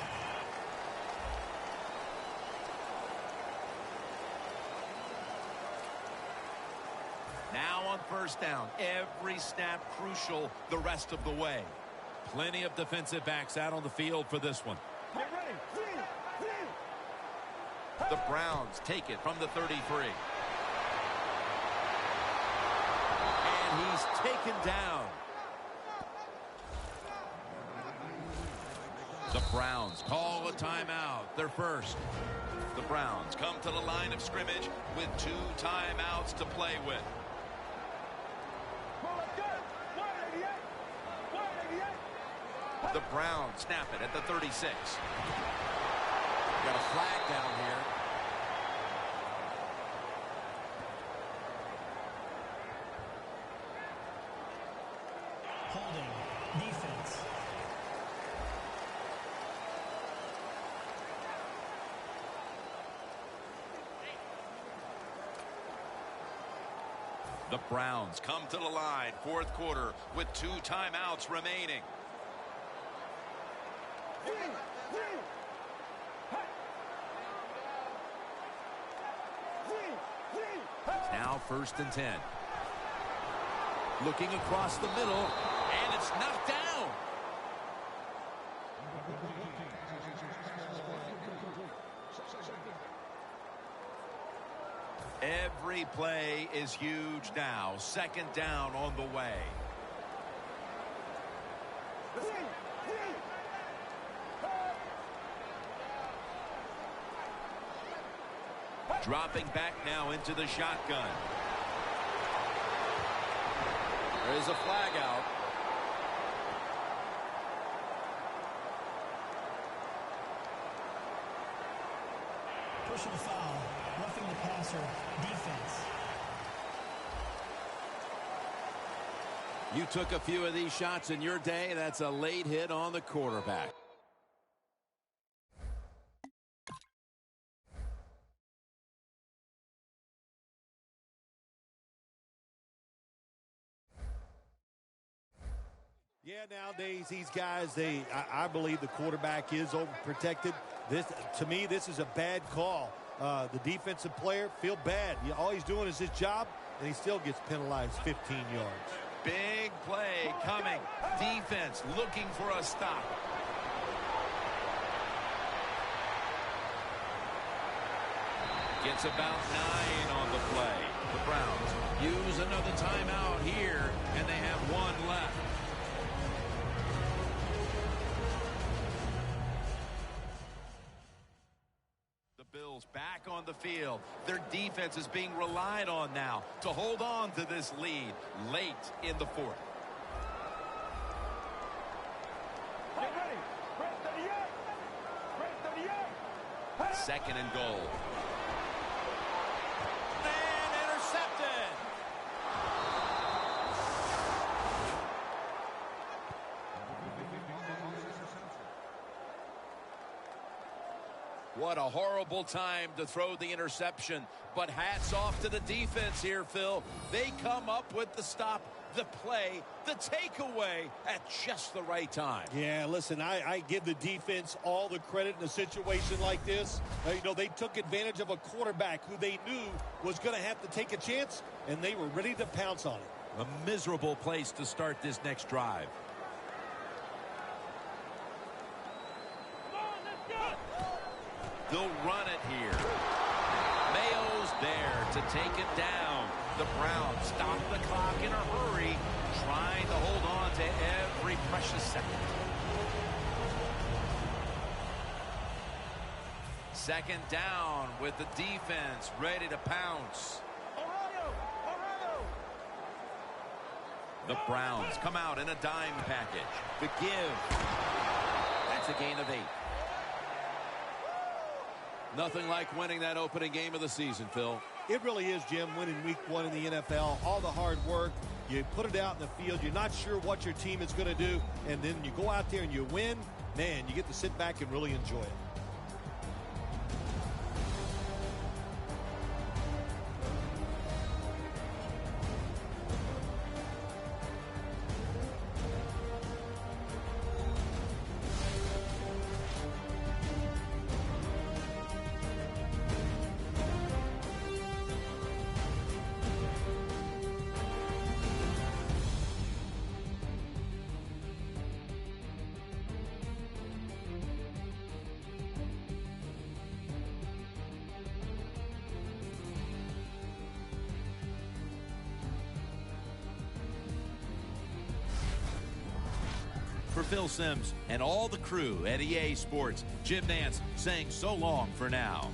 Now on first down, every snap crucial the rest of the way. Plenty of defensive backs out on the field for this one. Get ready. The Browns take it from the 33. And he's taken down. The Browns call a timeout, their first. The Browns come to the line of scrimmage with 2 timeouts to play with. The Browns snap it at the 36. Got a flag down here. Holding. Defense. The Browns come to the line, fourth quarter, with 2 timeouts remaining. Now first and 10. Looking across the middle, and it's knocked down. Every play is huge now. Second down on the way. Dropping back now into the shotgun. There is a flag out. Personal foul. Roughing the passer. Defense. You took a few of these shots in your day. That's a late hit on the quarterback. Yeah, nowadays these guys, I believe the quarterback is overprotected. To me, this is a bad call. The defensive player feel bad. All he's doing is his job, and he still gets penalized 15 yards. Big play coming. Defense looking for a stop. Gets about 9 on the play. The Browns use another timeout here, and they have 1 left. The Bills back on the field. Their defense is being relied on now to hold on to this lead late in the 4th. Get ready. Press 38. Press 38. 2nd and goal. And intercepted. What a horrible time to throw the interception. But hats off to the defense here, Phil. They come up with the stop, the play, the takeaway at just the right time. Yeah, listen, I give the defense all the credit in a situation like this. You know, they took advantage of a quarterback who they knew was going to have to take a chance, and they were ready to pounce on it. A miserable place to start this next drive. They'll run it here. Mayo's there to take it down. The Browns stop the clock in a hurry, trying to hold on to every precious second. 2nd down with the defense ready to pounce. The Browns come out in a dime package. The give. That's a gain of 8. Nothing like winning that opening game of the season, Phil. It really is, Jim, winning week 1 in the NFL. All the hard work, you put it out in the field, you're not sure what your team is going to do, and then you go out there and you win, man, you get to sit back and really enjoy it. For Phil Simms and all the crew at EA Sports, Jim Nantz saying so long for now.